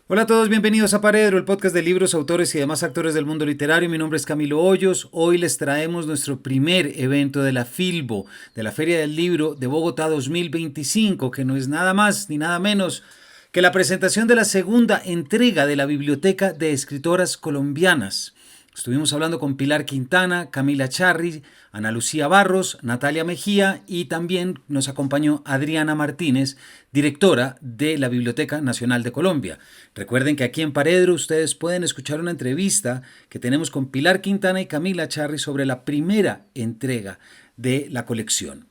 Hola a todos, bienvenidos a Paredro, el podcast de libros, autores y demás actores del mundo literario. Mi nombre es Camilo Hoyos. Hoy les traemos nuestro primer evento de la Filbo, de la Feria del Libro de Bogotá 2025, que no es nada más ni nada menos que la presentación de la segunda entrega de la Biblioteca de Escritoras Colombianas. Estuvimos hablando con Pilar Quintana, Camila Charri, Ana Lucía Barros, Natalia Mejía y también nos acompañó Adriana Martínez, directora de la Biblioteca Nacional de Colombia. Recuerden que aquí en Paredro ustedes pueden escuchar una entrevista que tenemos con Pilar Quintana y Camila Charri sobre la primera entrega de la colección.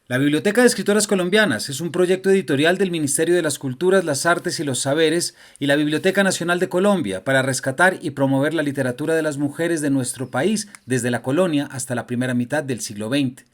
La Biblioteca de Escritoras Colombianas es un proyecto editorial del Ministerio de las Culturas, las Artes y los Saberes y la Biblioteca Nacional de Colombia para rescatar y promover la literatura de las mujeres de nuestro país desde la colonia hasta la primera mitad del siglo XX.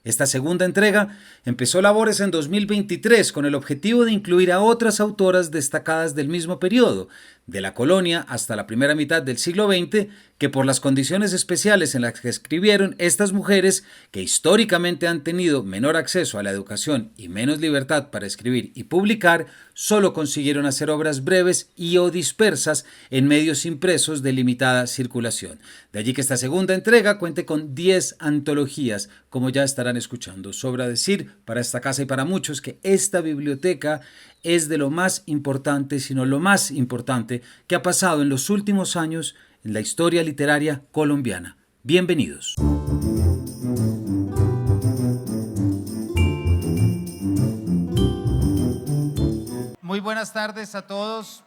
Esta segunda entrega empezó labores en 2023 con el objetivo de incluir a otras autoras destacadas del mismo periodo, de la colonia hasta la primera mitad del siglo XX, que por las condiciones especiales en las que escribieron estas mujeres, que históricamente han tenido menor acceso a la educación y menos libertad para escribir y publicar, solo consiguieron hacer obras breves y o dispersas en medios impresos de limitada circulación. De allí que esta segunda entrega cuente con 10 antologías, como ya estarán escuchando. Sobra decir para esta casa y para muchos que esta biblioteca es de lo más importante, sino lo más importante que ha pasado en los últimos años en la historia literaria colombiana. Bienvenidos. Muy buenas tardes a todos.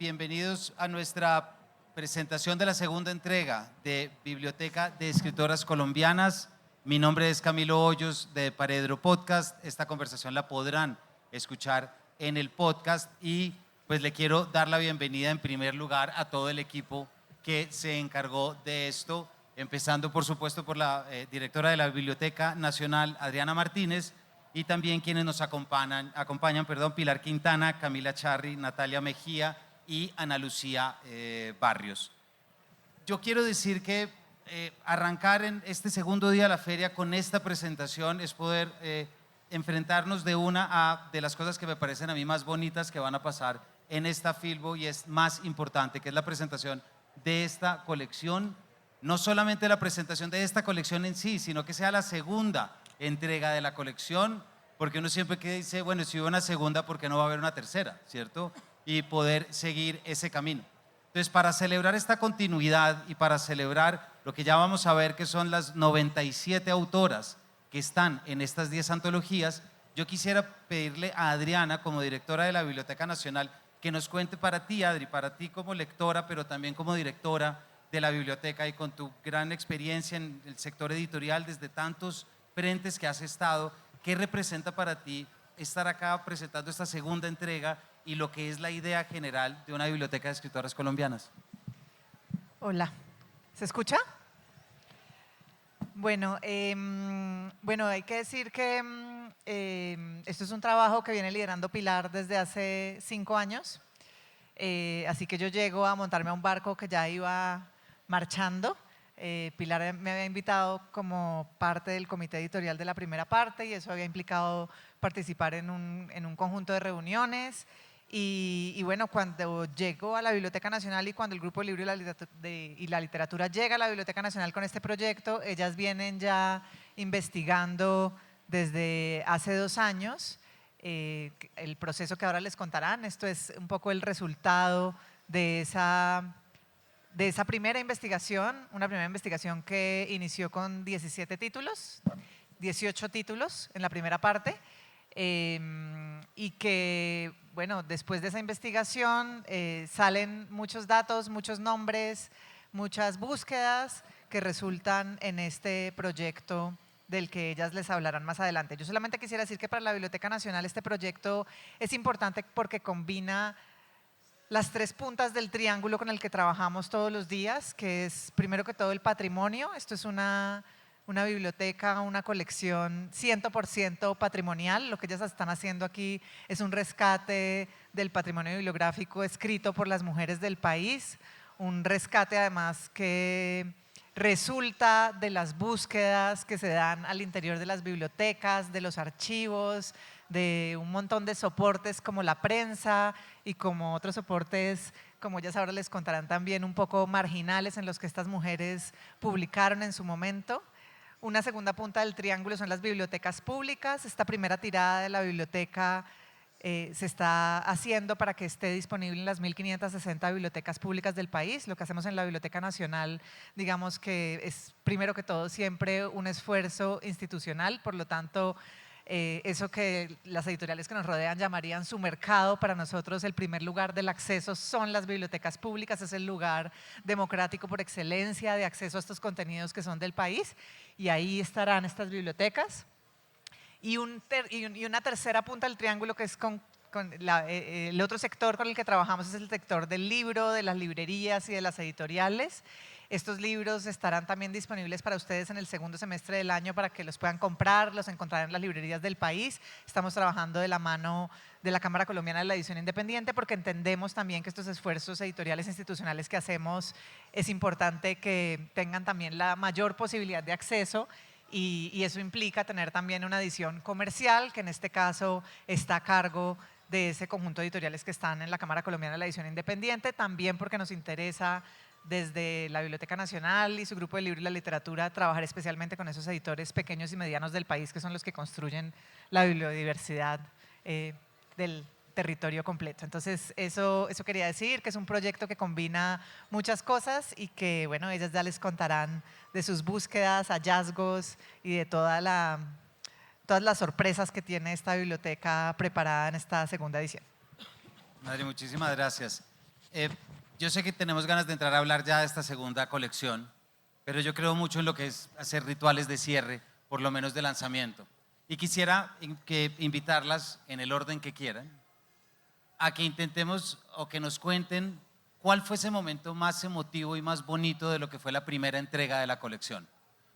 Bienvenidos a nuestra presentación de la segunda entrega de Biblioteca de Escritoras Colombianas. Mi nombre es Camilo Hoyos de Paredro Podcast. Esta conversación la podrán escuchar en el podcast y pues le quiero dar la bienvenida en primer lugar a todo el equipo que se encargó de esto, empezando por supuesto por la directora de la Biblioteca Nacional, Adriana Martínez, y también quienes nos acompañan, Pilar Quintana, Camila Charri, Natalia Mejía y Ana Lucía Barrios. Yo quiero decir que arrancar en este segundo día de la feria con esta presentación es poder enfrentarnos de una de las cosas que me parecen a mí más bonitas que van a pasar en esta Filbo y es más importante, que es la presentación de esta colección, no solamente la presentación de esta colección en sí, sino que sea la segunda entrega de la colección, porque uno siempre que dice, bueno, si hubo una segunda, ¿por qué no va a haber una tercera? ¿Cierto? Y poder seguir ese camino. Entonces, para celebrar esta continuidad y para celebrar lo que ya vamos a ver que son las 97 autoras que están en estas 10 antologías, yo quisiera pedirle a Adriana, como directora de la Biblioteca Nacional, que nos cuente para ti, Adri, para ti como lectora, pero también como directora de la biblioteca y con tu gran experiencia en el sector editorial desde tantos frentes que has estado, ¿qué representa para ti estar acá presentando esta segunda entrega y lo que es la idea general de una biblioteca de escritoras colombianas? Hola, ¿se escucha? Bueno, hay que decir que esto es un trabajo que viene liderando Pilar desde hace 5 años, así que yo llego a montarme a un barco que ya iba marchando. Pilar me había invitado como parte del comité editorial de la primera parte y eso había implicado participar en un conjunto de reuniones. Y bueno, cuando llego a la Biblioteca Nacional y cuando el Grupo del Libro y la Literatura llega a la Biblioteca Nacional con este proyecto, ellas vienen ya investigando desde hace 2 años el proceso que ahora les contarán. Esto es un poco el resultado de esa primera investigación, una primera investigación que inició con 17 títulos, 18 títulos en la primera parte, y que, bueno, después de esa investigación salen muchos datos, muchos nombres, muchas búsquedas que resultan en este proyecto del que ellas les hablarán más adelante. Yo solamente quisiera decir que para la Biblioteca Nacional este proyecto es importante porque combina las 3 puntas del triángulo con el que trabajamos todos los días, que es primero que todo el patrimonio. Esto es una biblioteca, una colección 100% patrimonial. Lo que ellas están haciendo aquí es un rescate del patrimonio bibliográfico escrito por las mujeres del país, un rescate además que resulta de las búsquedas que se dan al interior de las bibliotecas, de los archivos, de un montón de soportes como la prensa y como otros soportes, como ellas ahora les contarán también, un poco marginales en los que estas mujeres publicaron en su momento. Una segunda punta del triángulo son las bibliotecas públicas. Esta primera tirada de la biblioteca se está haciendo para que esté disponible en las 1.560 bibliotecas públicas del país. Lo que hacemos en la Biblioteca Nacional, digamos que es primero que todo siempre un esfuerzo institucional, por lo tanto, eso que las editoriales que nos rodean llamarían su mercado, para nosotros el primer lugar del acceso son las bibliotecas públicas, es el lugar democrático por excelencia de acceso a estos contenidos que son del país, y ahí estarán estas bibliotecas. Y una tercera punta del triángulo que es el otro sector con el que trabajamos es el sector del libro, de las librerías y de las editoriales. Estos libros estarán también disponibles para ustedes en el segundo semestre del año para que los puedan comprar, los encontrarán en las librerías del país. Estamos trabajando de la mano de la Cámara Colombiana de la Edición Independiente porque entendemos también que estos esfuerzos editoriales institucionales que hacemos es importante que tengan también la mayor posibilidad de acceso. Y eso implica tener también una edición comercial, que en este caso está a cargo de ese conjunto de editoriales que están en la Cámara Colombiana de la Edición Independiente, también porque nos interesa desde la Biblioteca Nacional y su grupo de libro y la literatura trabajar especialmente con esos editores pequeños y medianos del país que son los que construyen la biodiversidad del territorio completo. Entonces, eso quería decir, que es un proyecto que combina muchas cosas y que, bueno, ellas ya les contarán de sus búsquedas, hallazgos y de todas las sorpresas que tiene esta biblioteca preparada en esta segunda edición. Madre, muchísimas gracias. Yo sé que tenemos ganas de entrar a hablar ya de esta segunda colección, pero yo creo mucho en lo que es hacer rituales de cierre, por lo menos de lanzamiento. Y quisiera invitarlas en el orden que quieran, a que intentemos o que nos cuenten cuál fue ese momento más emotivo y más bonito de lo que fue la primera entrega de la colección.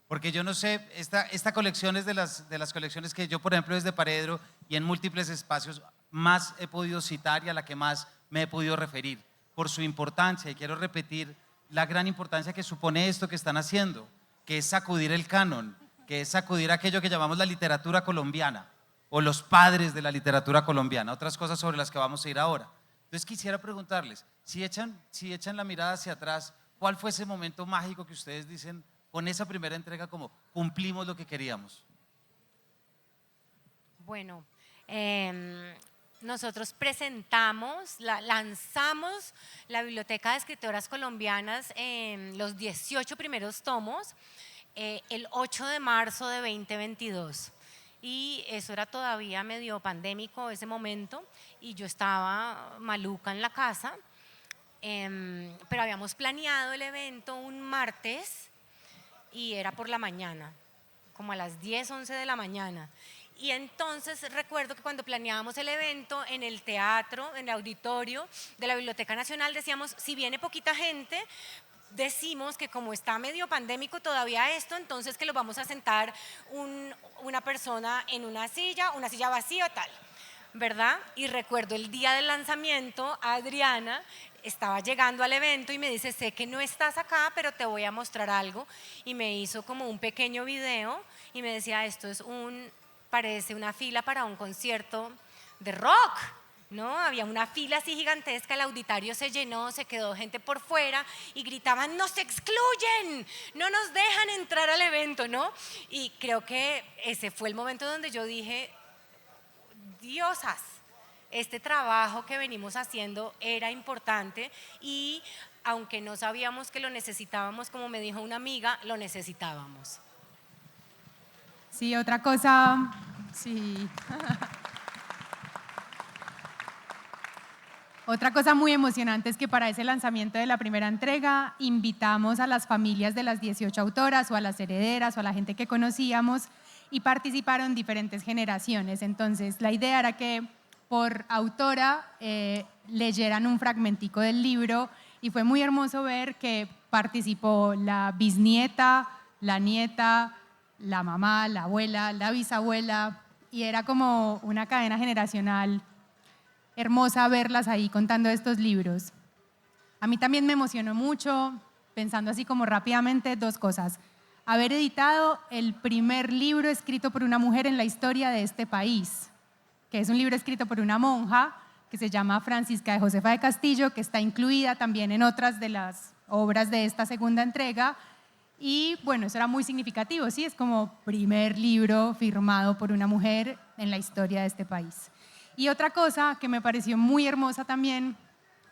Porque yo no sé, esta colección es de las colecciones que yo, por ejemplo, desde Paredro y en múltiples espacios más he podido citar y a la que más me he podido referir por su importancia. Y quiero repetir la gran importancia que supone esto que están haciendo, que es sacudir el canon, que es sacudir aquello que llamamos la literatura colombiana o los padres de la literatura colombiana, otras cosas sobre las que vamos a ir ahora. Entonces quisiera preguntarles, si echan la mirada hacia atrás, ¿cuál fue ese momento mágico que ustedes dicen con esa primera entrega como cumplimos lo que queríamos? Bueno, nosotros lanzamos la Biblioteca de Escritoras Colombianas en los 18 primeros tomos el 8 de marzo de 2022. Y eso era todavía medio pandémico ese momento y yo estaba maluca en la casa, pero habíamos planeado el evento un martes y era por la mañana, como a las 10, 11 de la mañana. Y entonces recuerdo que cuando planeábamos el evento en el teatro, en el auditorio de la Biblioteca Nacional, decíamos, si viene poquita gente, decimos que como está medio pandémico todavía esto, entonces que lo vamos a sentar una persona en una silla vacía tal, ¿verdad? Y recuerdo el día del lanzamiento, Adriana estaba llegando al evento y me dice, sé que no estás acá, pero te voy a mostrar algo, y me hizo como un pequeño video y me decía, parece una fila para un concierto de rock, ¿no? Había una fila así gigantesca, el auditorio se llenó, se quedó gente por fuera y gritaban, ¡nos excluyen! ¡No nos dejan entrar al evento!, ¿no? Y creo que ese fue el momento donde yo dije, diosas, este trabajo que venimos haciendo era importante y aunque no sabíamos que lo necesitábamos, como me dijo una amiga, lo necesitábamos. Sí, otra cosa, sí. Otra cosa muy emocionante es que para ese lanzamiento de la primera entrega invitamos a las familias de las 18 autoras o a las herederas o a la gente que conocíamos y participaron diferentes generaciones. Entonces la idea era que por autora leyeran un fragmentico del libro y fue muy hermoso ver que participó la bisnieta, la nieta, la mamá, la abuela, la bisabuela, y era como una cadena generacional hermosa verlas ahí contando estos libros. A mí también me emocionó mucho, pensando así como rápidamente, dos cosas. Haber editado el primer libro escrito por una mujer en la historia de este país, que es un libro escrito por una monja que se llama Francisca de Josefa de Castillo, que está incluida también en otras de las obras de esta segunda entrega. Y bueno, eso era muy significativo, ¿sí? Es como primer libro firmado por una mujer en la historia de este país. Y otra cosa que me pareció muy hermosa también,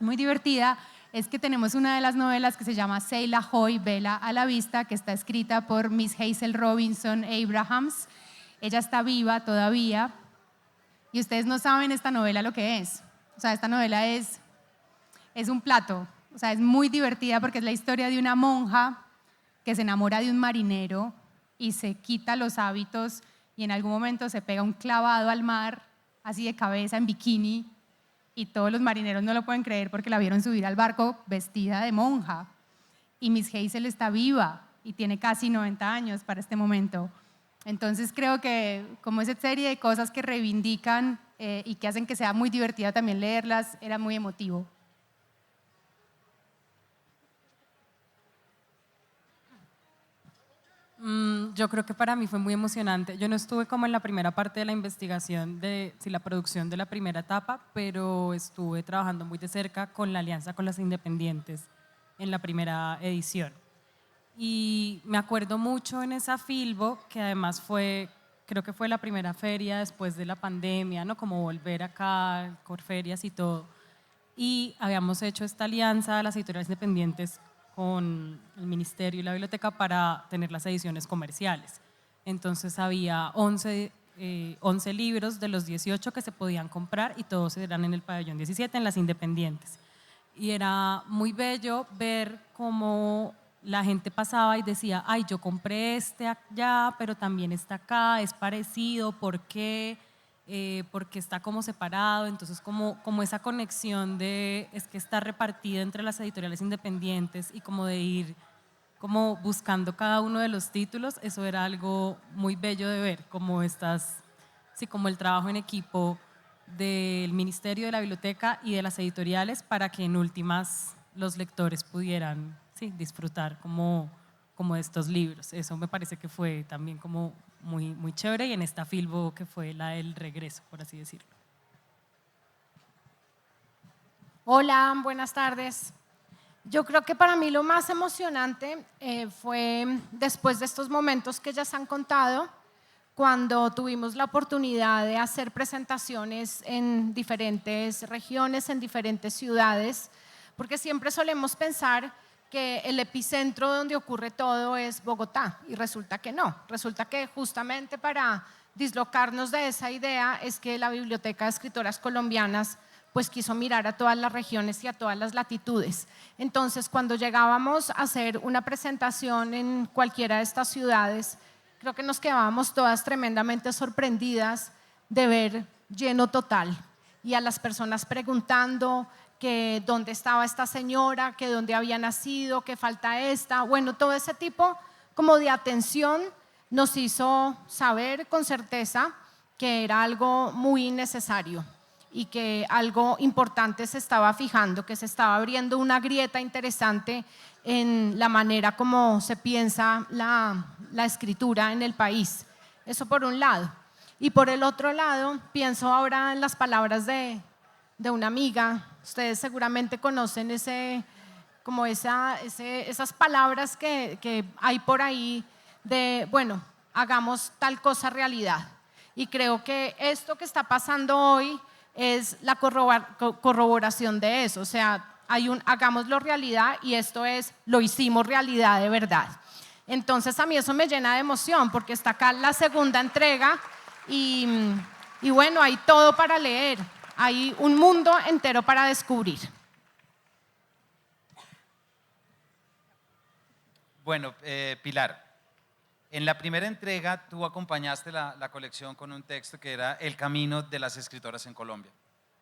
muy divertida, es que tenemos una de las novelas que se llama Selah Hoy, Vela a la Vista, que está escrita por Miss Hazel Robinson Abrahams. Ella está viva todavía y ustedes no saben esta novela lo que es. O sea, esta novela es un plato, o sea, es muy divertida porque es la historia de una monja que se enamora de un marinero y se quita los hábitos y en algún momento se pega un clavado al mar, así de cabeza, en bikini, y todos los marineros no lo pueden creer porque la vieron subir al barco vestida de monja. Y Miss Hazel está viva y tiene casi 90 años para este momento. Entonces creo que como esa serie de cosas que reivindican y que hacen que sea muy divertida también leerlas, era muy emotivo. Yo creo que para mí fue muy emocionante. Yo no estuve como en la primera parte de la investigación de la producción de la primera etapa, pero estuve trabajando muy de cerca con la alianza con las independientes en la primera edición. Y me acuerdo mucho en esa Filbo, que además creo que fue la primera feria después de la pandemia, ¿no? Como volver acá, Corferias y todo. Y habíamos hecho esta alianza, las editoriales independientes, con el Ministerio y la Biblioteca para tener las ediciones comerciales. Entonces había 11 libros de los 18 que se podían comprar y todos eran en el pabellón 17, en las independientes. Y era muy bello ver cómo la gente pasaba y decía, ay, yo compré este allá, pero también está acá, es parecido, ¿por qué? Porque está como separado, entonces como esa conexión es que está repartida entre las editoriales independientes y como de ir como buscando cada uno de los títulos, eso era algo muy bello de ver, como como el trabajo en equipo del Ministerio, de la Biblioteca y de las editoriales para que en últimas los lectores pudieran disfrutar como de estos libros. Eso me parece que fue también como muy, muy chévere y en esta Filbo que fue la del regreso, por así decirlo. Hola, buenas tardes. Yo creo que para mí lo más emocionante fue después de estos momentos que ya se han contado, cuando tuvimos la oportunidad de hacer presentaciones en diferentes regiones, en diferentes ciudades, porque siempre solemos pensar que el epicentro donde ocurre todo es Bogotá y resulta que no, resulta que justamente para dislocarnos de esa idea es que la Biblioteca de Escritoras Colombianas pues quiso mirar a todas las regiones y a todas las latitudes. Entonces cuando llegábamos a hacer una presentación en cualquiera de estas ciudades, creo que nos quedábamos todas tremendamente sorprendidas de ver lleno total y a las personas preguntando que dónde estaba esta señora, que dónde había nacido, que falta esta. Bueno, todo ese tipo como de atención nos hizo saber con certeza que era algo muy necesario y que algo importante se estaba fijando, que se estaba abriendo una grieta interesante en la manera como se piensa la escritura en el país. Eso por un lado. Y por el otro lado, pienso ahora en las palabras de una amiga. Ustedes seguramente conocen esas palabras que hay por ahí de, bueno, hagamos tal cosa realidad. Y creo que esto que está pasando hoy es la corroboración de eso. O sea, hagámoslo realidad y esto es, lo hicimos realidad de verdad. Entonces a mí eso me llena de emoción porque está acá la segunda entrega y bueno, hay todo para leer. Hay un mundo entero para descubrir. Bueno, Pilar, en la primera entrega tú acompañaste la colección con un texto que era El camino de las escritoras en Colombia.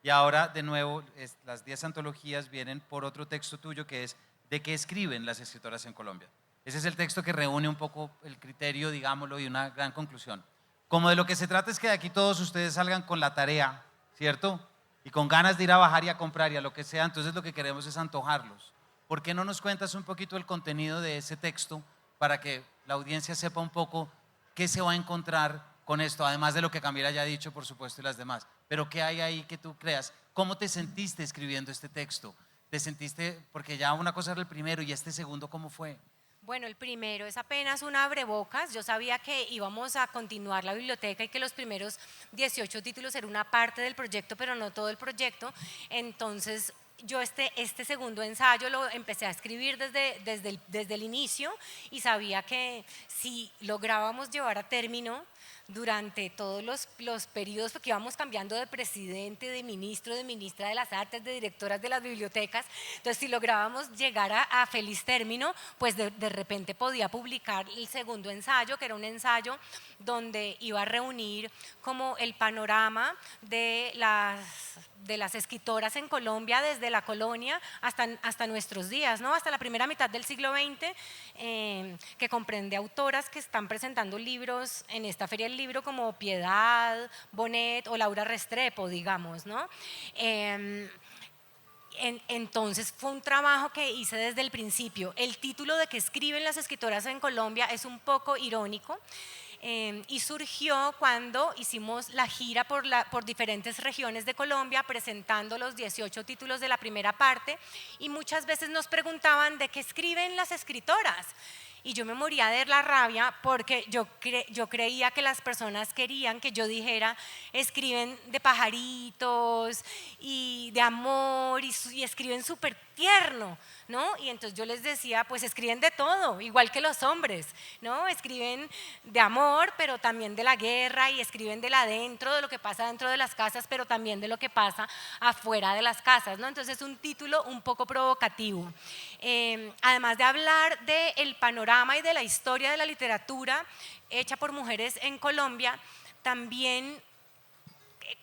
Y ahora, de nuevo, las 10 antologías vienen por otro texto tuyo que es ¿De qué escriben las escritoras en Colombia? Ese es el texto que reúne un poco el criterio, digámoslo, y una gran conclusión. Como de lo que se trata es que de aquí todos ustedes salgan con la tarea, ¿cierto? Y con ganas de ir a bajar y a comprar y a lo que sea, entonces lo que queremos es antojarlos. ¿Por qué no nos cuentas un poquito el contenido de ese texto para que la audiencia sepa un poco qué se va a encontrar con esto, además de lo que Camila ya ha dicho, por supuesto, y las demás. Pero ¿qué hay ahí que tú creas? ¿Cómo te sentiste escribiendo este texto? ¿Te sentiste, porque ya una cosa era el primero y este segundo, cómo fue? Bueno, el primero es apenas un abrebocas. Yo sabía que íbamos a continuar la biblioteca y que los primeros 18 títulos eran una parte del proyecto, pero no todo el proyecto. Entonces, yo este segundo ensayo lo empecé a escribir desde el inicio y sabía que si lográbamos llevar a término durante todos los periodos, porque íbamos cambiando de presidente, de ministro, de ministra de las artes, de directoras de las bibliotecas, entonces si lográbamos llegar a feliz término, pues de repente podía publicar el segundo ensayo, que era un ensayo donde iba a reunir como el panorama de las escritoras en Colombia desde la colonia hasta nuestros días, ¿no? Hasta la primera mitad del siglo XX, que comprende autoras que están presentando libros en esta Feria del Libro como Piedad, Bonet o Laura Restrepo, digamos, ¿no? Entonces fue un trabajo que hice desde el principio. El título de que escriben las escritoras en Colombia es un poco irónico. Y surgió cuando hicimos la gira por diferentes regiones de Colombia presentando los 18 títulos de la primera parte y muchas veces nos preguntaban de qué escriben las escritoras. Y yo me moría de la rabia porque yo creía que las personas querían que yo dijera escriben de pajaritos y de amor y escriben súper tierno, ¿no? Y entonces yo les decía, pues escriben de todo, igual que los hombres, ¿no? Escriben de amor, pero también de la guerra y escriben de adentro, de lo que pasa dentro de las casas, pero también de lo que pasa afuera de las casas, ¿no? Entonces es un título un poco provocativo. Además de hablar del panorama y de la historia de la literatura hecha por mujeres en Colombia, también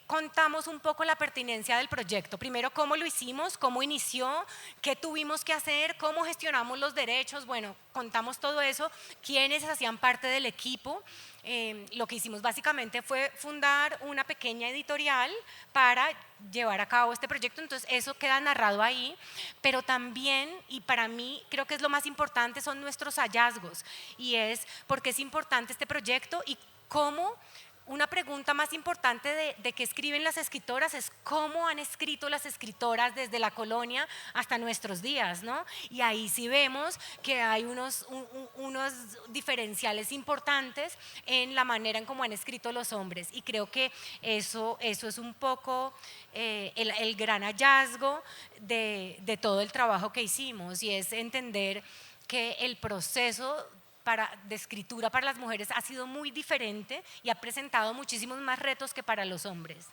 contamos un poco la pertinencia del proyecto. Primero, cómo lo hicimos, cómo inició, qué tuvimos que hacer, cómo gestionamos los derechos. Bueno, contamos todo eso, quiénes hacían parte del equipo. Lo que hicimos básicamente fue fundar una pequeña editorial para llevar a cabo este proyecto, entonces eso queda narrado ahí, pero también, y para mí creo que es lo más importante, son nuestros hallazgos, y es por qué es importante este proyecto y cómo. Una pregunta más importante de qué escriben las escritoras es cómo han escrito las escritoras desde la colonia hasta nuestros días, ¿no? Y ahí sí vemos que hay unos diferenciales importantes en la manera en cómo han escrito los hombres y creo que eso es un poco el gran hallazgo de todo el trabajo que hicimos y es entender que el proceso de escritura para las mujeres ha sido muy diferente y ha presentado muchísimos más retos que para los hombres.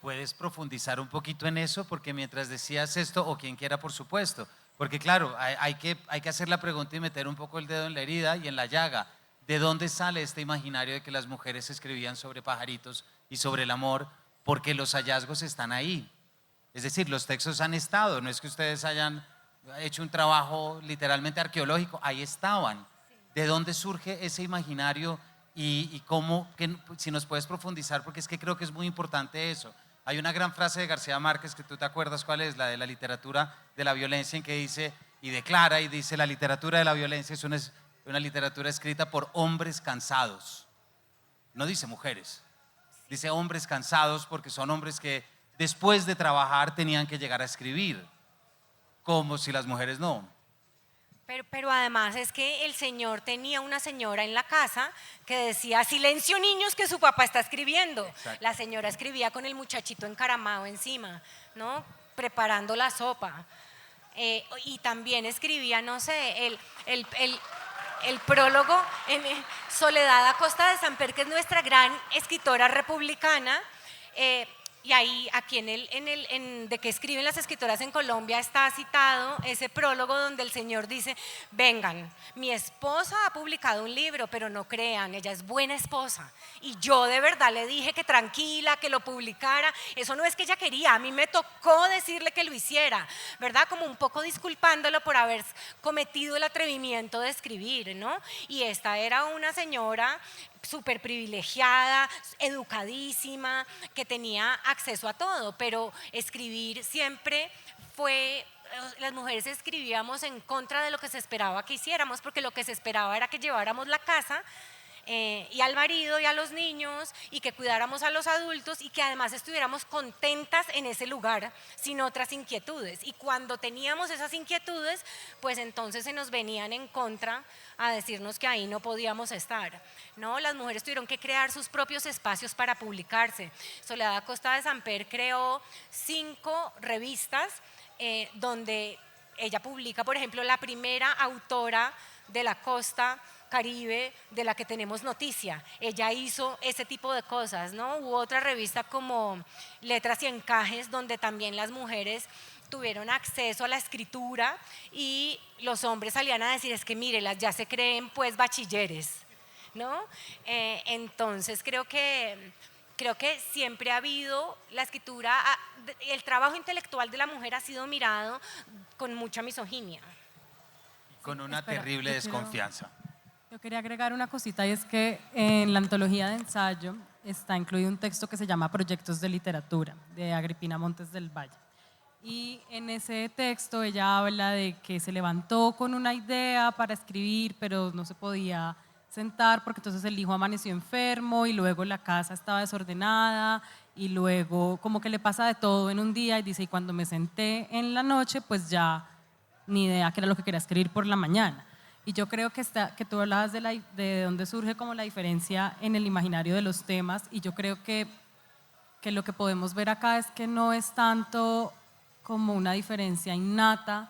¿Puedes profundizar un poquito en eso? Porque mientras decías esto, o quien quiera por supuesto, porque claro, hay que hacer la pregunta y meter un poco el dedo en la herida y en la llaga. ¿De dónde sale este imaginario de que las mujeres escribían sobre pajaritos y sobre el amor? Porque los hallazgos están ahí. Es decir, los textos han estado, no es que ustedes hayan hecho un trabajo literalmente arqueológico, ahí estaban. ¿De dónde surge ese imaginario y cómo, si nos puedes profundizar, porque es que creo que es muy importante eso? Hay una gran frase de García Márquez que tú te acuerdas cuál es, la de la literatura de la violencia, en que dice y declara y dice la literatura de la violencia es una literatura escrita por hombres cansados, no dice mujeres, dice hombres cansados porque son hombres que después de trabajar tenían que llegar a escribir. Como si las mujeres no. Pero además es que el señor tenía una señora en la casa que decía, silencio niños que su papá está escribiendo. Exacto. La señora escribía con el muchachito encaramado encima, ¿no? Preparando la sopa. Y también escribía, no sé, el prólogo en Soledad Acosta de Samper, que es nuestra gran escritora republicana. Y ahí, aquí de que escriben las escritoras en Colombia está citado ese prólogo donde el señor dice, vengan, mi esposa ha publicado un libro, pero no crean, ella es buena esposa. Y yo de verdad le dije que tranquila, que lo publicara. Eso no es que ella quería, a mí me tocó decirle que lo hiciera, ¿verdad? Como un poco disculpándolo por haber cometido el atrevimiento de escribir, ¿no? Y esta era una señora súper privilegiada, educadísima, que tenía acceso a todo, pero escribir siempre fue, las mujeres escribíamos en contra de lo que se esperaba que hiciéramos, porque lo que se esperaba era que lleváramos la casa y al marido y a los niños, y que cuidáramos a los adultos y que además estuviéramos contentas en ese lugar sin otras inquietudes. Y cuando teníamos esas inquietudes, pues entonces se nos venían en contra a decirnos que ahí no podíamos estar, ¿no? Las mujeres tuvieron que crear sus propios espacios para publicarse. Soledad Acosta de Samper creó 5 revistas donde ella publica, por ejemplo, la primera autora de la costa Caribe de la que tenemos noticia. Ella hizo ese tipo de cosas, ¿no? Hubo otra revista como Letras y Encajes, donde también las mujeres tuvieron acceso a la escritura y los hombres salían a decir, es que mírelas, ya se creen pues bachilleres, ¿no? Entonces creo que siempre ha habido la escritura, el trabajo intelectual de la mujer ha sido mirado con mucha misoginia. Con una Espera, terrible yo quiero- desconfianza. Yo quería agregar una cosita y es que en la antología de ensayo está incluido un texto que se llama Proyectos de Literatura de Agripina Montes del Valle. Y en ese texto ella habla de que se levantó con una idea para escribir, pero no se podía sentar porque entonces el hijo amaneció enfermo y luego la casa estaba desordenada y luego como que le pasa de todo en un día y dice, y cuando me senté en la noche, pues ya ni idea qué era lo que quería escribir por la mañana. Y yo creo que tú hablabas de dónde surge como la diferencia en el imaginario de los temas, y yo creo que lo que podemos ver acá es que no es tanto como una diferencia innata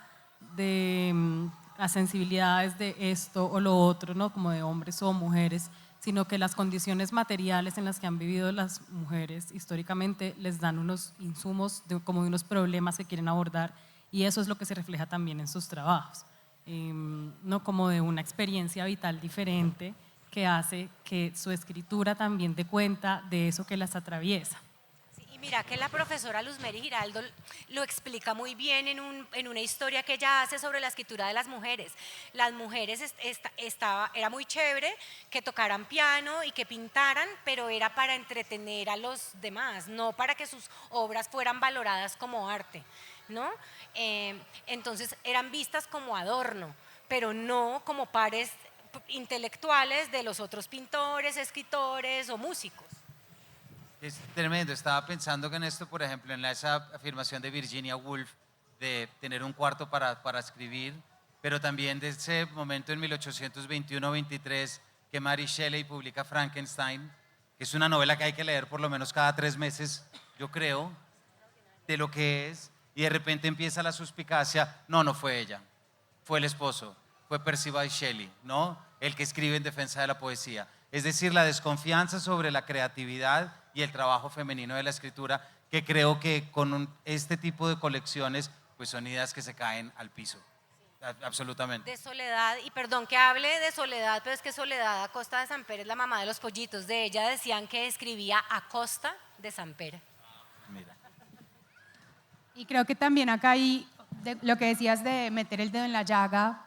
de las sensibilidades de esto o lo otro, ¿no? Como de hombres o mujeres, sino que las condiciones materiales en las que han vivido las mujeres históricamente les dan unos insumos, como de unos problemas que quieren abordar, y eso es lo que se refleja también en sus trabajos. No como de una experiencia vital diferente que hace que su escritura también dé cuenta de eso que las atraviesa. Sí, y mira que la profesora Luzmeri Giraldo lo explica muy bien en una historia que ella hace sobre la escritura de las mujeres. Las mujeres era muy chévere que tocaran piano y que pintaran, pero era para entretener a los demás, no para que sus obras fueran valoradas como arte, ¿no? Entonces eran vistas como adorno, pero no como pares intelectuales de los otros pintores, escritores o músicos. Es tremendo. Estaba pensando que en esto, por ejemplo, en esa afirmación de Virginia Woolf de tener un cuarto para escribir, pero también de ese momento en 1821-23 que Mary Shelley publica Frankenstein, que es una novela que hay que leer por lo menos cada 3 meses, yo creo, de lo que es, y de repente empieza la suspicacia, no fue ella, fue el esposo, fue Percy Bysshe Shelley, ¿no? El que escribe en defensa de la poesía. Es decir, la desconfianza sobre la creatividad y el trabajo femenino de la escritura, que creo que con este tipo de colecciones pues son ideas que se caen al piso. Absolutamente. De Soledad, y perdón que hable de Soledad, pero es que Soledad Acosta de Samper es la mamá de los pollitos. De ella decían que escribía Acosta de Samper. Mira. Y creo que también acá hay lo que decías de meter el dedo en la llaga.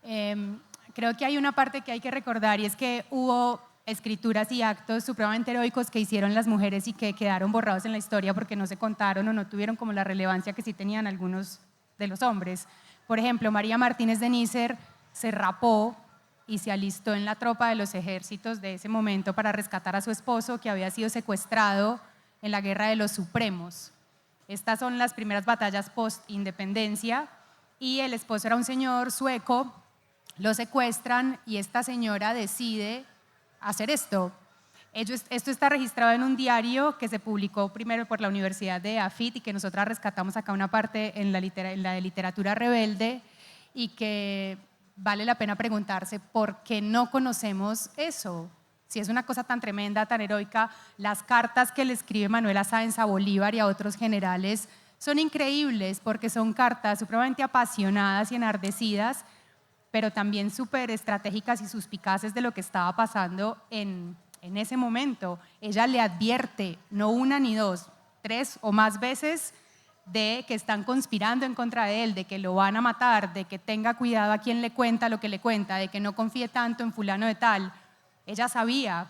Creo que hay una parte que hay que recordar, y es que hubo escrituras y actos supremamente heroicos que hicieron las mujeres y que quedaron borrados en la historia porque no se contaron o no tuvieron como la relevancia que sí tenían algunos de los hombres. Por ejemplo, María Martínez de Nícer se rapó y se alistó en la tropa de los ejércitos de ese momento para rescatar a su esposo, que había sido secuestrado en la Guerra de los Supremos. Estas son las primeras batallas post-independencia, y el esposo era un señor sueco, lo secuestran y esta señora decide hacer esto. Esto está registrado en un diario que se publicó primero por la Universidad de AFIT y que nosotras rescatamos acá una parte en la de literatura rebelde, y que vale la pena preguntarse por qué no conocemos eso. Si es una cosa tan tremenda, tan heroica, las cartas que le escribe Manuel Sáenz a Bolívar y a otros generales son increíbles, porque son cartas supremamente apasionadas y enardecidas, pero también súper estratégicas y suspicaces de lo que estaba pasando en ese momento. Ella le advierte, no una ni dos, 3 o más veces, de que están conspirando en contra de él, de que lo van a matar, de que tenga cuidado a quien le cuenta lo que le cuenta, de que no confíe tanto en fulano de tal. Ella sabía,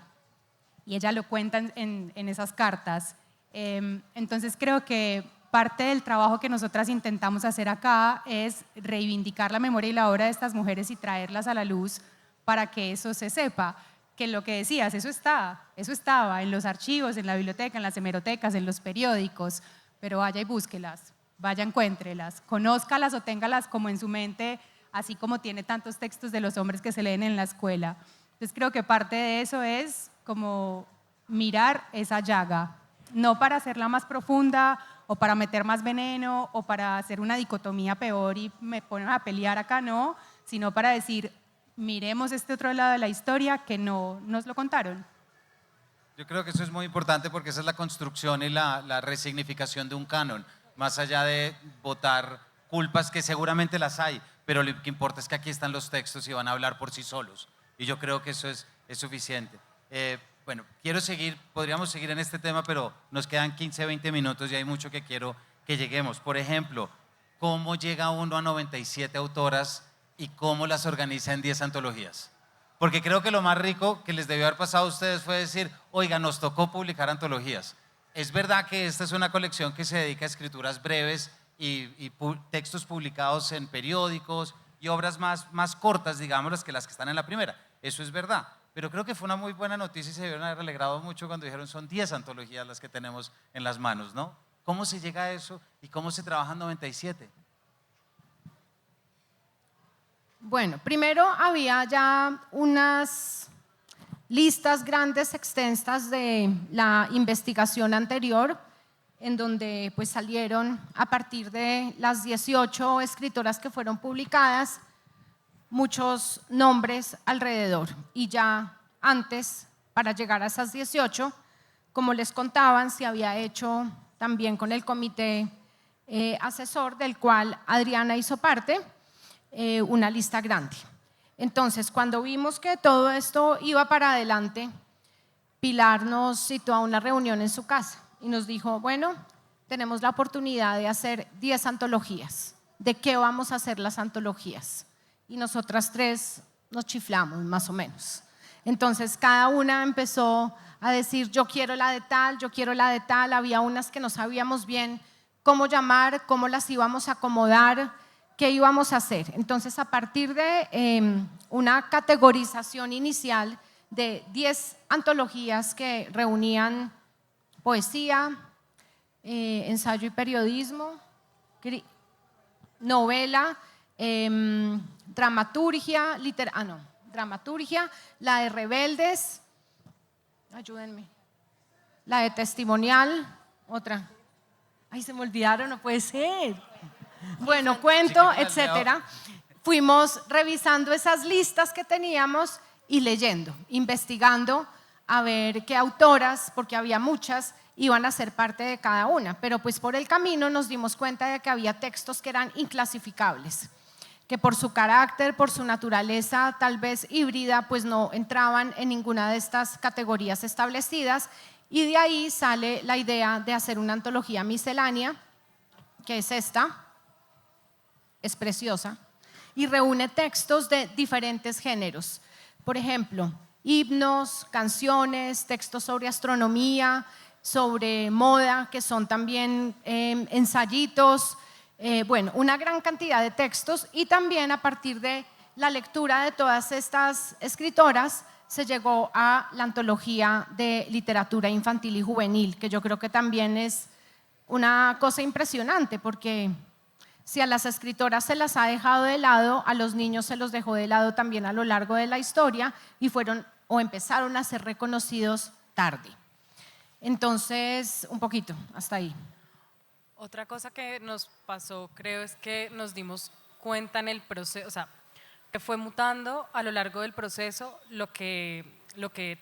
y ella lo cuenta en esas cartas. Entonces creo que parte del trabajo que nosotras intentamos hacer acá es reivindicar la memoria y la obra de estas mujeres y traerlas a la luz para que eso se sepa. que lo que decías, eso estaba en los archivos, en la biblioteca, en las hemerotecas, en los periódicos, pero vaya y búsquelas, vaya, encuéntrelas, conózcalas o téngalas como en su mente, así como tiene tantos textos de los hombres que se leen en la escuela. Entonces creo que parte de eso es como mirar esa llaga, no para hacerla más profunda o para meter más veneno o para hacer una dicotomía peor y me ponen a pelear acá, no, sino para decir, miremos este otro lado de la historia que no nos lo contaron. Yo creo que eso es muy importante porque esa es la construcción y la resignificación de un canon, más allá de votar culpas que seguramente las hay, pero lo que importa es que aquí están los textos y van a hablar por sí solos. Y yo creo que eso es suficiente. Bueno, podríamos seguir en este tema, pero nos quedan 15, 20 minutos y hay mucho que quiero que lleguemos. Por ejemplo, ¿cómo llega uno a 97 autoras y cómo las organiza en 10 antologías? Porque creo que lo más rico que les debió haber pasado a ustedes fue decir, oiga, nos tocó publicar antologías. Es verdad que esta es una colección que se dedica a escrituras breves y textos publicados en periódicos y obras más cortas, digamos, que las que están en la primera. Eso es verdad. Pero creo que fue una muy buena noticia y se debieron haber alegrado mucho cuando dijeron son 10 antologías las que tenemos en las manos, ¿no? ¿Cómo se llega a eso y cómo se trabaja en 97? Bueno, primero había ya unas listas grandes, extensas de la investigación anterior, en donde pues salieron a partir de las 18 escritoras que fueron publicadas, muchos nombres alrededor. Y ya antes, para llegar a esas 18, como les contaban, se había hecho también con el comité asesor, del cual Adriana hizo parte, una lista grande. Entonces, cuando vimos que todo esto iba para adelante, Pilar nos citó a una reunión en su casa y nos dijo, bueno, tenemos la oportunidad de hacer 10 antologías. ¿De qué vamos a hacer las antologías? Y nosotras tres nos chiflamos, más o menos. Entonces, cada una empezó a decir, yo quiero la de tal, yo quiero la de tal. Había unas que no sabíamos bien cómo llamar, cómo las íbamos a acomodar, qué íbamos a hacer. Entonces, a partir de una categorización inicial de 10 antologías que reunían poesía, ensayo y periodismo, novela, dramaturgia, dramaturgia, la de Rebeldes, ayúdenme, la de Testimonial, otra. Ay, se me olvidaron, no puede ser. Bueno, cuento, etcétera. Fuimos revisando esas listas que teníamos y leyendo, investigando a ver qué autoras, porque había muchas, iban a ser parte de cada una. Pero pues por el camino nos dimos cuenta de que había textos que eran inclasificables, que por su carácter, por su naturaleza tal vez híbrida, pues no entraban en ninguna de estas categorías establecidas. Y de ahí sale la idea de hacer una antología miscelánea, que es esta. Es preciosa y reúne textos de diferentes géneros. Por ejemplo, himnos, canciones, textos sobre astronomía, sobre moda, que son también ensayitos, bueno, una gran cantidad de textos. Y también a partir de la lectura de todas estas escritoras se llegó a la antología de literatura infantil y juvenil, que yo creo que también es una cosa impresionante, porque si a las escritoras se las ha dejado de lado, a los niños se los dejó de lado también a lo largo de la historia y fueron o empezaron a ser reconocidos tarde. Entonces, un poquito, hasta ahí. Otra cosa que nos pasó, creo, es que nos dimos cuenta en el proceso, o sea, que fue mutando a lo largo del proceso lo que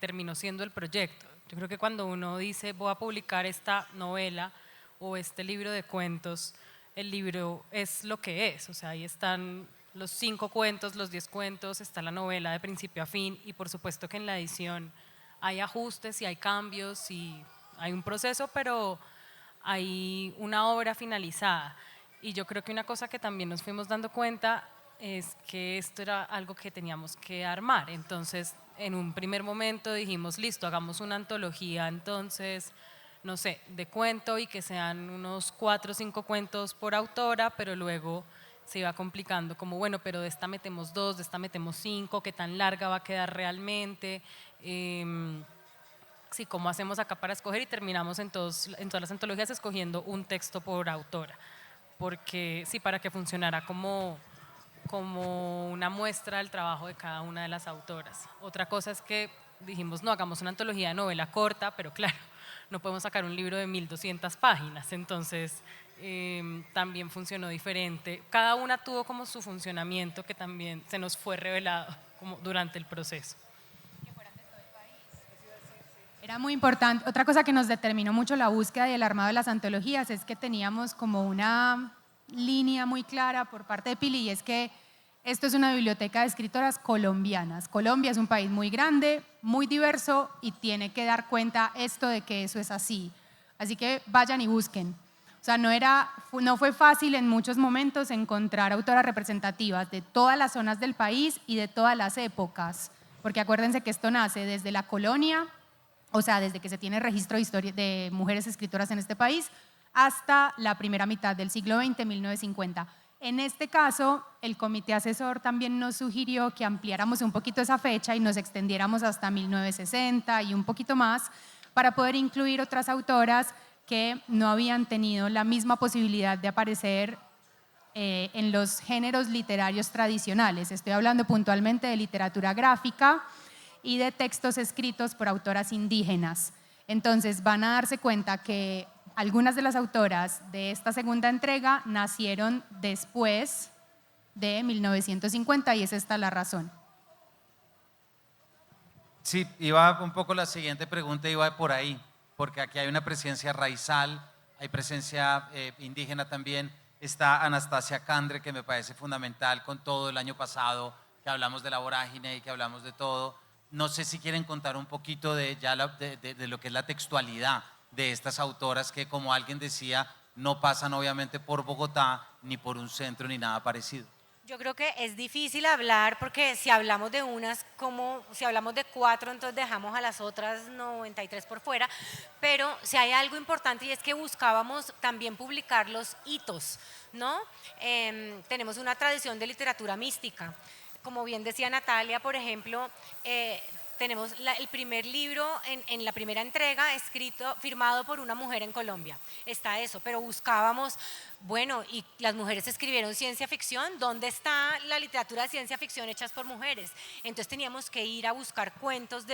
terminó siendo el proyecto. Yo creo que cuando uno dice voy a publicar esta novela o este libro de cuentos, el libro es lo que es, o sea, ahí están los 5 cuentos, los 10 cuentos, está la novela de principio a fin y por supuesto que en la edición hay ajustes y hay cambios y hay un proceso, pero hay una obra finalizada. Y yo creo que una cosa que también nos fuimos dando cuenta es que esto era algo que teníamos que armar. Entonces, en un primer momento dijimos, listo, hagamos una antología, entonces, no sé, de cuento y que sean unos 4 o 5 cuentos por autora, pero luego se iba complicando, como bueno, pero de esta metemos 2, de esta metemos 5, ¿qué tan larga va a quedar realmente? Sí, ¿cómo hacemos acá para escoger? Y terminamos en todas las antologías escogiendo un texto por autora, porque sí, para que funcionara como una muestra del trabajo de cada una de las autoras. Otra cosa es que dijimos, no, hagamos una antología de novela corta, pero claro, no podemos sacar un libro de 1200 páginas, entonces también funcionó diferente. Cada una tuvo como su funcionamiento que también se nos fue revelado como durante el proceso. Era muy importante. Otra cosa que nos determinó mucho la búsqueda y el armado de las antologías es que teníamos como una línea muy clara por parte de Pili, y es que esto es una biblioteca de escritoras colombianas. Colombia es un país muy grande, muy diverso, y tiene que dar cuenta esto de que eso es así. Así que vayan y busquen. O sea, no fue fácil en muchos momentos encontrar autoras representativas de todas las zonas del país y de todas las épocas, porque acuérdense que esto nace desde la colonia, o sea, desde que se tiene registro de historia de mujeres escritoras en este país, hasta la primera mitad del siglo XX, 1950. En este caso, el comité asesor también nos sugirió que ampliáramos un poquito esa fecha y nos extendiéramos hasta 1960 y un poquito más, para poder incluir otras autoras que no habían tenido la misma posibilidad de aparecer en los géneros literarios tradicionales. Estoy hablando puntualmente de literatura gráfica y de textos escritos por autoras indígenas. Entonces van a darse cuenta que algunas de las autoras de esta segunda entrega nacieron después de 1950, y es esta la razón. Sí, iba un poco la siguiente pregunta, iba por ahí, porque aquí hay una presencia raizal, hay presencia indígena también. Está Anastasia Kandre, que me parece fundamental con todo el año pasado, que hablamos de la vorágine y que hablamos de todo. No sé si quieren contar un poquito de lo que es la textualidad de estas autoras que, como alguien decía, no pasan obviamente por Bogotá, ni por un centro, ni nada parecido. Yo creo que es difícil hablar porque si hablamos de unas, como si hablamos de 4, entonces dejamos a las otras 93 por fuera, pero si hay algo importante, y es que buscábamos también publicar los hitos, ¿no? Tenemos una tradición de literatura mística. Como bien decía Natalia, por ejemplo, tenemos el primer libro en la primera entrega firmado por una mujer en Colombia. Está eso, pero buscábamos, bueno, y las mujeres escribieron ciencia ficción, ¿dónde está la literatura de ciencia ficción hechas por mujeres? Entonces teníamos que ir a buscar cuentos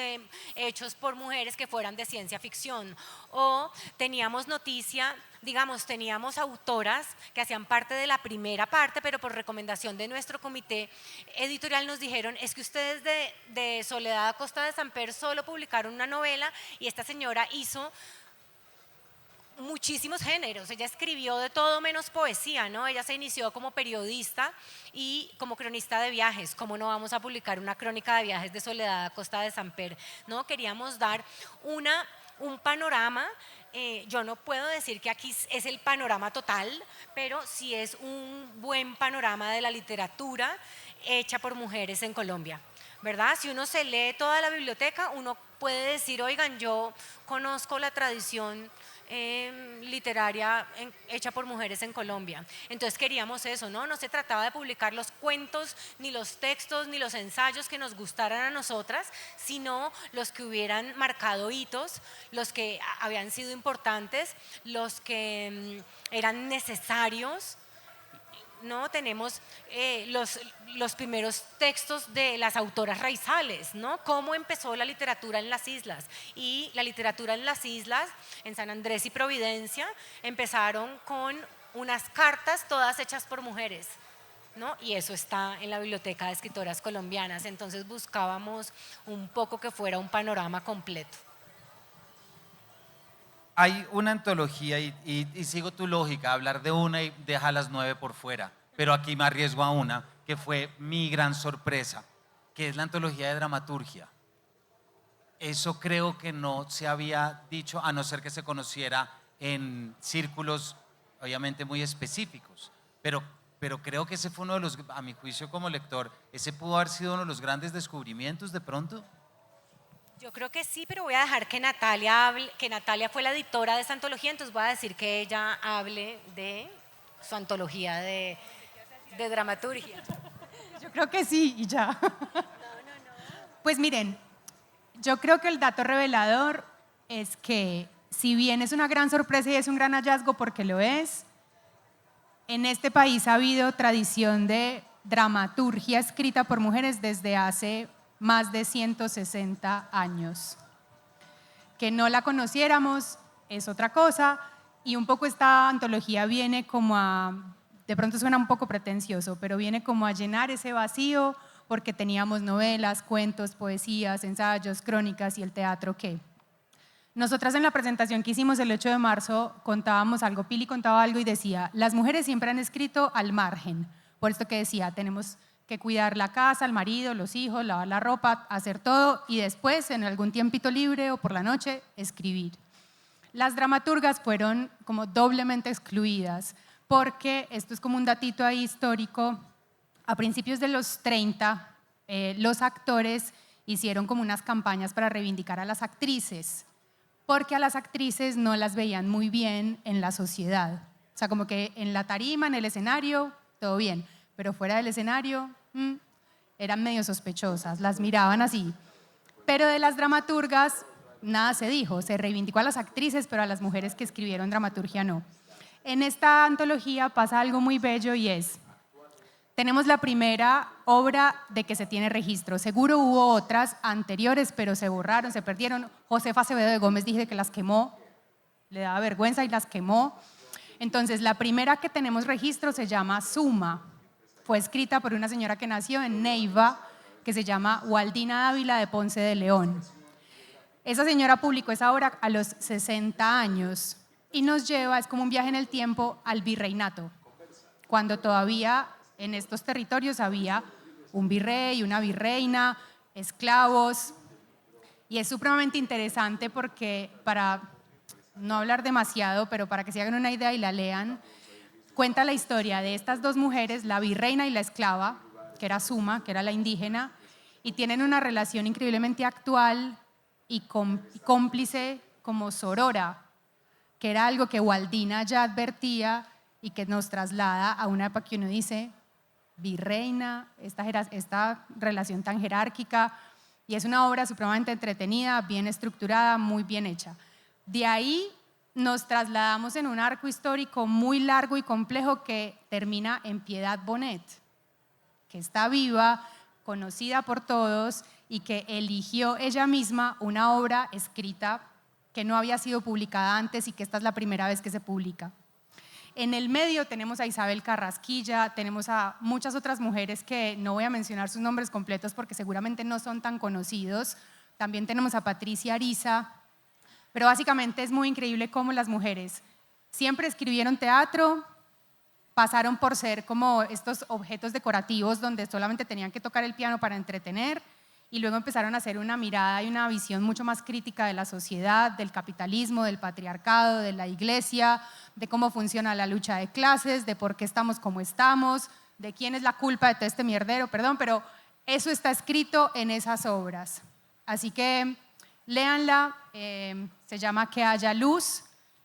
hechos por mujeres que fueran de ciencia ficción. O teníamos noticia, digamos, teníamos autoras que hacían parte de la primera parte, pero por recomendación de nuestro comité editorial nos dijeron, es que ustedes de Soledad Acosta de Samper solo publicaron una novela, y esta señora hizo muchísimos géneros. Ella escribió de todo menos poesía, ¿no? Ella se inició como periodista y como cronista de viajes. ¿Cómo no vamos a publicar una crónica de viajes de Soledad Acosta de Samper? ¿No? Queríamos dar un panorama. Yo no puedo decir que aquí es el panorama total, pero sí es un buen panorama de la literatura hecha por mujeres en Colombia, ¿verdad? Si uno se lee toda la biblioteca, uno puede decir, oigan, yo conozco la tradición literaria hecha por mujeres en Colombia. Entonces queríamos eso, ¿no? No se trataba de publicar los cuentos, ni los textos, ni los ensayos que nos gustaran a nosotras, sino los que hubieran marcado hitos, los que habían sido importantes, los que eran necesarios, ¿no? Tenemos los primeros textos de las autoras raizales, ¿no? Cómo empezó la literatura en las islas. Y la literatura en las islas, en San Andrés y Providencia, empezaron con unas cartas todas hechas por mujeres, ¿no? Y eso está en la Biblioteca de Escritoras Colombianas. Entonces buscábamos un poco que fuera un panorama completo. Hay una antología y sigo tu lógica, hablar de una y deja las 9 por fuera, pero aquí me arriesgo a una que fue mi gran sorpresa, que es la antología de dramaturgia. Eso creo que no se había dicho, a no ser que se conociera en círculos obviamente muy específicos, pero creo que ese fue uno de los, a mi juicio como lector, ese pudo haber sido uno de los grandes descubrimientos de pronto. Yo creo que sí, pero voy a dejar que Natalia hable, que Natalia fue la editora de esta antología, entonces voy a decir que ella hable de su antología de dramaturgia. Yo creo que sí, y ya. Pues miren, yo creo que el dato revelador es que si bien es una gran sorpresa y es un gran hallazgo porque lo es, en este país ha habido tradición de dramaturgia escrita por mujeres desde hace más de 160 años. Que no la conociéramos es otra cosa, y un poco esta antología viene como a, de pronto suena un poco pretencioso, pero viene como a llenar ese vacío porque teníamos novelas, cuentos, poesías, ensayos, crónicas y el teatro que. Nosotras en la presentación que hicimos el 8 de marzo contábamos algo, Pili contaba algo y decía, las mujeres siempre han escrito al margen, por esto que decía, tenemos que cuidar la casa, el marido, los hijos, lavar la ropa, hacer todo y después en algún tiempito libre o por la noche escribir. Las dramaturgas fueron como doblemente excluidas porque, esto es como un datito ahí histórico, a principios de los 30 los actores hicieron como unas campañas para reivindicar a las actrices porque a las actrices no las veían muy bien en la sociedad. O sea, como que en la tarima, en el escenario, todo bien, pero fuera del escenario eran medio sospechosas, las miraban así. Pero de las dramaturgas nada se dijo, se reivindicó a las actrices, pero a las mujeres que escribieron dramaturgia no. En esta antología pasa algo muy bello y es, tenemos la primera obra de que se tiene registro. Seguro hubo otras anteriores, pero se borraron, se perdieron. Josefa Acevedo de Gómez dice que las quemó, le daba vergüenza y las quemó. Entonces, la primera que tenemos registro se llama Suma. Fue escrita por una señora que nació en Neiva, que se llama Waldina Dávila de Ponce de León. Esa señora publicó esa obra a los 60 años y nos lleva, es como un viaje en el tiempo, al virreinato, cuando todavía en estos territorios había un virrey, una virreina, esclavos, y es supremamente interesante porque, para no hablar demasiado, pero para que se hagan una idea y la lean, cuenta la historia de estas dos mujeres, la virreina y la esclava, que era Suma, que era la indígena, y tienen una relación increíblemente actual y cómplice como sorora, que era algo que Waldina ya advertía y que nos traslada a una época que uno dice, virreina, esta relación tan jerárquica, y es una obra supremamente entretenida, bien estructurada, muy bien hecha. De ahí nos trasladamos en un arco histórico muy largo y complejo que termina en Piedad Bonet, que está viva, conocida por todos y que eligió ella misma una obra escrita que no había sido publicada antes y que esta es la primera vez que se publica. En el medio tenemos a Isabel Carrasquilla, tenemos a muchas otras mujeres que no voy a mencionar sus nombres completos porque seguramente no son tan conocidos. También tenemos a Patricia Ariza, pero básicamente es muy increíble cómo las mujeres siempre escribieron teatro, pasaron por ser como estos objetos decorativos donde solamente tenían que tocar el piano para entretener y luego empezaron a hacer una mirada y una visión mucho más crítica de la sociedad, del capitalismo, del patriarcado, de la iglesia, de cómo funciona la lucha de clases, de por qué estamos como estamos, de quién es la culpa de todo este mierdero, perdón, pero eso está escrito en esas obras. Así que léanla, se llama Que haya luz,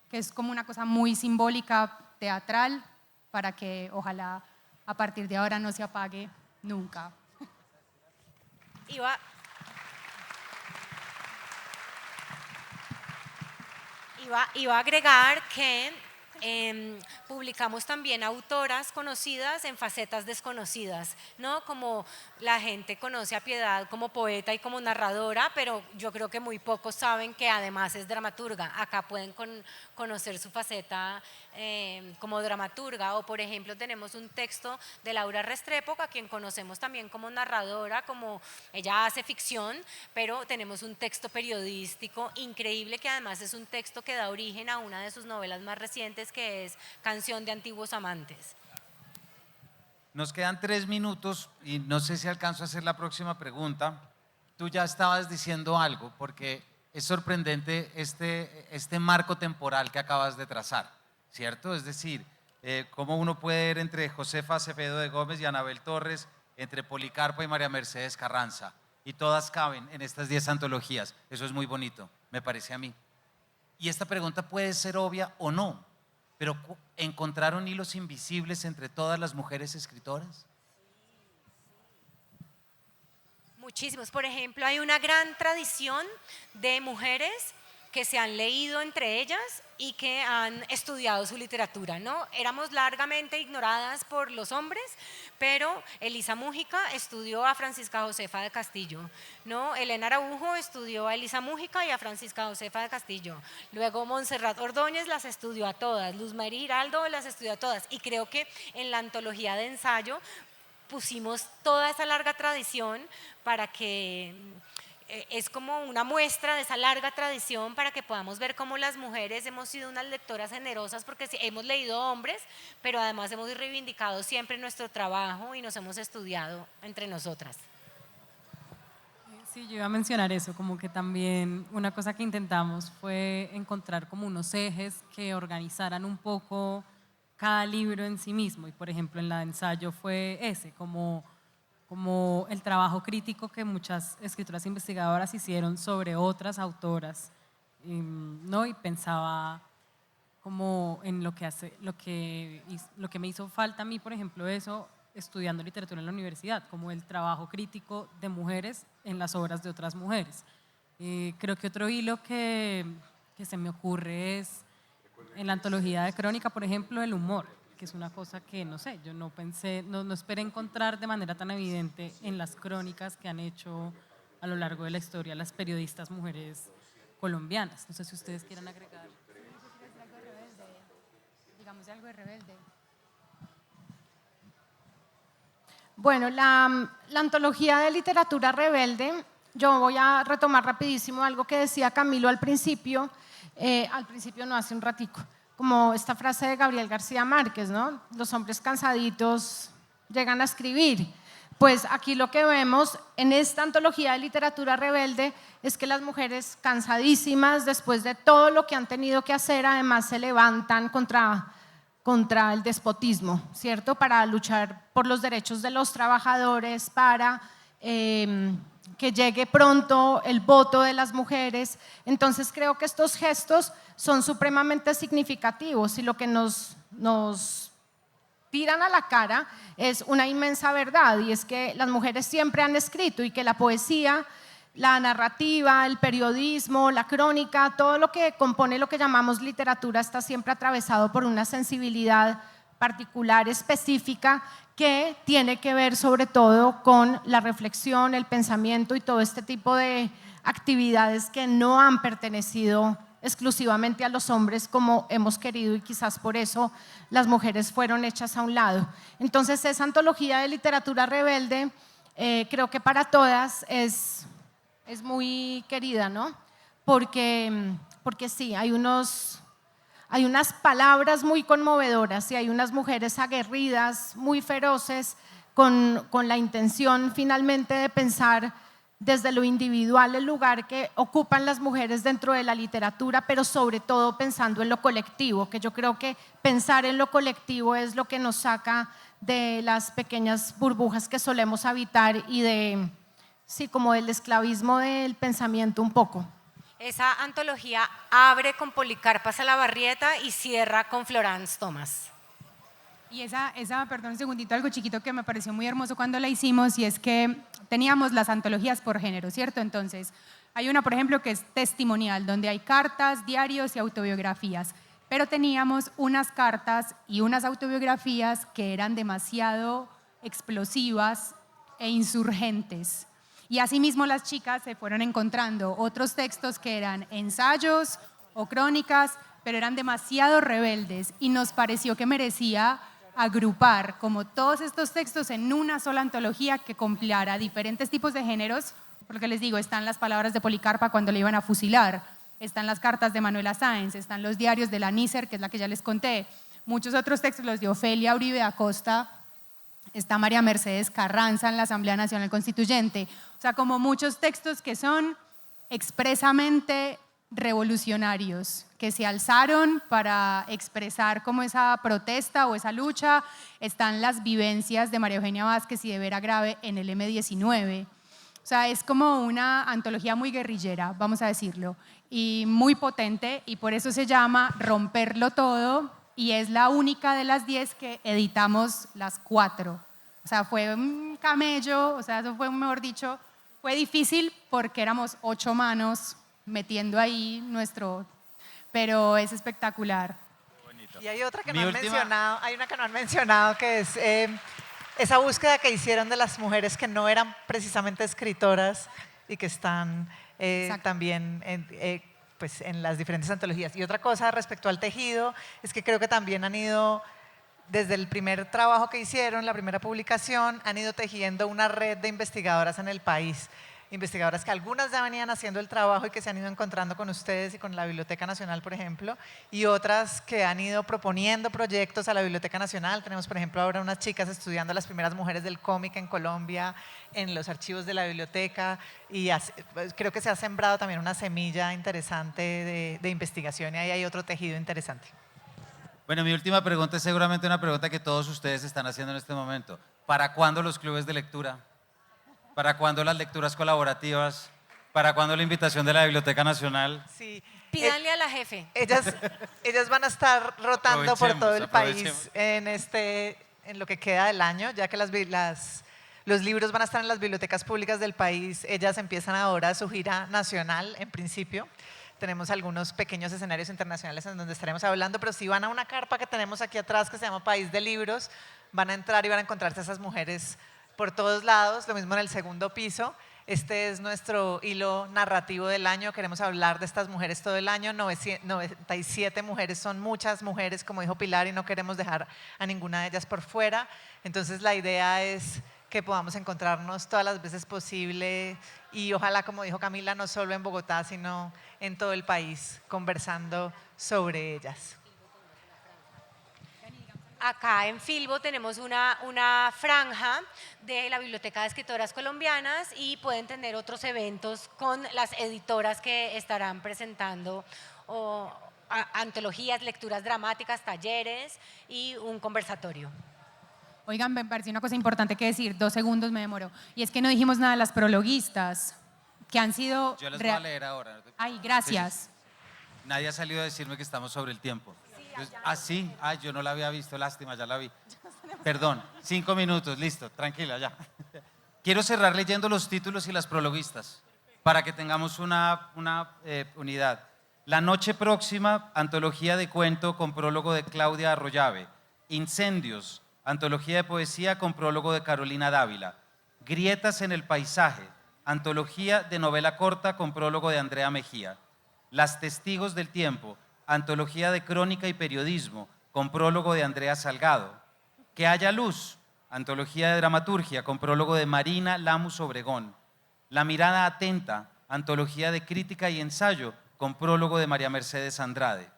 que es como una cosa muy simbólica, teatral, para que ojalá a partir de ahora no se apague nunca. Iba a agregar que publicamos también autoras conocidas en facetas desconocidas, ¿no? Como la gente conoce a Piedad como poeta y como narradora, pero yo creo que muy pocos saben que además es dramaturga. Acá pueden conocer su faceta como dramaturga, o por ejemplo tenemos un texto de Laura Restrepo, a quien conocemos también como narradora, como ella hace ficción, pero tenemos un texto periodístico increíble que además es un texto que da origen a una de sus novelas más recientes, que es Canción de Antiguos Amantes. Nos quedan 3 minutos y no sé si alcanzo a hacer la próxima pregunta. Tú ya estabas diciendo algo, porque es sorprendente este marco temporal que acabas de trazar, ¿cierto? Es decir, cómo uno puede ver entre Josefa Acevedo de Gómez y Anabel Torres, entre Policarpa y María Mercedes Carranza, y todas caben en estas 10 antologías. Eso es muy bonito, me parece a mí. Y esta pregunta puede ser obvia o no, pero ¿encontraron hilos invisibles entre todas las mujeres escritoras? Muchísimos. Por ejemplo, hay una gran tradición de mujeres que se han leído entre ellas y que han estudiado su literatura, ¿no? Éramos largamente ignoradas por los hombres, pero Elisa Múgica estudió a Francisca Josefa de Castillo, ¿no? Elena Araujo estudió a Elisa Múgica y a Francisca Josefa de Castillo. Luego Montserrat Ordóñez las estudió a todas, Luz María Giraldo las estudió a todas. Y creo que en la antología de ensayo pusimos toda esa larga tradición para que es como una muestra de esa larga tradición para que podamos ver cómo las mujeres hemos sido unas lectoras generosas porque hemos leído hombres, pero además hemos reivindicado siempre nuestro trabajo y nos hemos estudiado entre nosotras. Sí, yo iba a mencionar eso, como que también una cosa que intentamos fue encontrar como unos ejes que organizaran un poco cada libro en sí mismo, y por ejemplo en la de ensayo fue ese, como el trabajo crítico que muchas escritoras investigadoras hicieron sobre otras autoras, ¿no? Y pensaba como en lo que me hizo falta a mí, por ejemplo, eso, estudiando literatura en la universidad, como el trabajo crítico de mujeres en las obras de otras mujeres. Creo que otro hilo que se me ocurre es en la antología de crónica, por ejemplo, el humor, que es una cosa que, no sé, yo no pensé, no esperé encontrar de manera tan evidente en las crónicas que han hecho a lo largo de la historia las periodistas mujeres colombianas. No sé si ustedes quieran agregar. Digamos algo de Rebelde. Bueno, la antología de literatura rebelde, yo voy a retomar rapidísimo algo que decía Camilo al principio no, hace un ratico, como esta frase de Gabriel García Márquez, ¿no? Los hombres cansaditos llegan a escribir. Pues aquí lo que vemos en esta antología de literatura rebelde es que las mujeres cansadísimas, después de todo lo que han tenido que hacer, además se levantan contra el despotismo, ¿cierto? Para luchar por los derechos de los trabajadores, para que llegue pronto el voto de las mujeres. Entonces creo que estos gestos son supremamente significativos y lo que nos tiran a la cara es una inmensa verdad, y es que las mujeres siempre han escrito y que la poesía, la narrativa, el periodismo, la crónica, todo lo que compone lo que llamamos literatura está siempre atravesado por una sensibilidad particular, específica, que tiene que ver sobre todo con la reflexión, el pensamiento y todo este tipo de actividades que no han pertenecido exclusivamente a los hombres como hemos querido, y quizás por eso las mujeres fueron hechas a un lado. Entonces esa antología de literatura rebelde creo que para todas es muy querida, ¿no? Porque sí, hay unas palabras muy conmovedoras y hay unas mujeres aguerridas, muy feroces, con la intención finalmente de pensar desde lo individual el lugar que ocupan las mujeres dentro de la literatura, pero sobre todo pensando en lo colectivo, que yo creo que pensar en lo colectivo es lo que nos saca de las pequeñas burbujas que solemos habitar y como del esclavismo del pensamiento un poco. Esa antología abre con Policarpa Salabarrieta y cierra con Florence Thomas. Y esa, perdón un segundito, algo chiquito que me pareció muy hermoso cuando la hicimos, y es que teníamos las antologías por género, ¿cierto? Entonces, hay una, por ejemplo, que es testimonial, donde hay cartas, diarios y autobiografías, pero teníamos unas cartas y unas autobiografías que eran demasiado explosivas e insurgentes. Y asimismo las chicas se fueron encontrando otros textos que eran ensayos o crónicas, pero eran demasiado rebeldes, y nos pareció que merecía agrupar como todos estos textos en una sola antología que compilara diferentes tipos de géneros, porque les digo, están las palabras de Policarpa cuando le iban a fusilar, están las cartas de Manuela Sáenz, están los diarios de la Nícer, que es la que ya les conté, muchos otros textos, los de Ofelia Uribe Acosta, está María Mercedes Carranza en la Asamblea Nacional Constituyente, o sea, como muchos textos que son expresamente revolucionarios, que se alzaron para expresar como esa protesta o esa lucha. Están las vivencias de María Eugenia Vázquez y de Vera Grave en el M-19. O sea, es como una antología muy guerrillera, vamos a decirlo, y muy potente, y por eso se llama Romperlo Todo, y es la única de las 10 que editamos las 4. O sea, fue un camello, o sea, eso fue, mejor dicho, fue difícil porque éramos 8 manos metiendo ahí nuestro, pero es espectacular. Y hay otra que Mi no han última- mencionado, hay una que no han mencionado que es esa búsqueda que hicieron de las mujeres que no eran precisamente escritoras y que están Exacto. también pues en las diferentes antologías. Y otra cosa respecto al tejido es que creo que también han ido, desde el primer trabajo que hicieron, la primera publicación, han ido tejiendo una red de investigadoras en el país. Investigadoras que algunas ya venían haciendo el trabajo y que se han ido encontrando con ustedes y con la Biblioteca Nacional, por ejemplo, y otras que han ido proponiendo proyectos a la Biblioteca Nacional. Tenemos, por ejemplo, ahora unas chicas estudiando las primeras mujeres del cómic en Colombia, en los archivos de la biblioteca, y creo que se ha sembrado también una semilla interesante de investigación y ahí hay otro tejido interesante. Bueno, mi última pregunta es seguramente una pregunta que todos ustedes están haciendo en este momento. ¿Para cuándo los clubes de lectura? ¿Para cuándo las lecturas colaborativas? ¿Para cuándo la invitación de la Biblioteca Nacional? Sí. Pídanle a la jefe. Ellas van a estar rotando por todo el Aprovechemos. país en lo que queda del año, ya que los libros van a estar en las bibliotecas públicas del país. Ellas empiezan ahora su gira nacional, en principio. Tenemos algunos pequeños escenarios internacionales en donde estaremos hablando, pero si van a una carpa que tenemos aquí atrás que se llama País de Libros, van a entrar y van a encontrarse a esas mujeres por todos lados, lo mismo en el segundo piso. Este es nuestro hilo narrativo del año, queremos hablar de estas mujeres todo el año, 97 mujeres, son muchas mujeres, como dijo Pilar, y no queremos dejar a ninguna de ellas por fuera. Entonces la idea es que podamos encontrarnos todas las veces posible y ojalá, como dijo Camila, no solo en Bogotá, sino en todo el país, conversando sobre ellas. Acá en Filbo tenemos una franja de la Biblioteca de Escritoras Colombianas y pueden tener otros eventos con las editoras que estarán presentando antologías, lecturas dramáticas, talleres y un conversatorio. Oigan, me pareció una cosa importante que decir, 2 segundos me demoró, y es que no dijimos nada de las prologuistas, que han sido… Yo las voy a leer ahora. Ay, gracias. Nadie ha salido a decirme que estamos sobre el tiempo. Sí, yo no la había visto, lástima, ya la vi. Perdón, 5 minutos, listo, tranquila, ya. Quiero cerrar leyendo los títulos y las prologuistas para que tengamos una unidad. La noche próxima, antología de cuento con prólogo de Claudia Arroyave. Incendios, antología de poesía con prólogo de Carolina Dávila. Grietas en el paisaje, antología de novela corta con prólogo de Andrea Mejía. Las testigos del tiempo, antología de crónica y periodismo con prólogo de Andrea Salgado. Que haya luz, antología de dramaturgia con prólogo de Marina Lamus Obregón. La mirada atenta, antología de crítica y ensayo con prólogo de María Mercedes Andrade.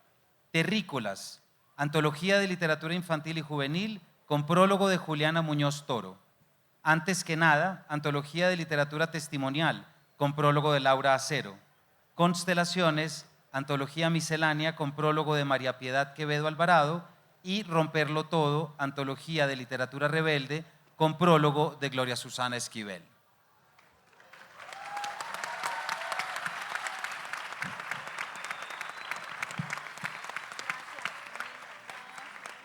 Terrícolas, antología de literatura infantil y juvenil con prólogo de Juliana Muñoz Toro. Antes que nada, antología de literatura testimonial con prólogo de Laura Acero. Constelaciones, antología miscelánea con prólogo de María Piedad Quevedo Alvarado y Romperlo Todo, antología de literatura rebelde con prólogo de Gloria Susana Esquivel.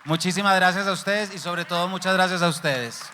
Muchísimas gracias a ustedes y sobre todo muchas gracias a ustedes.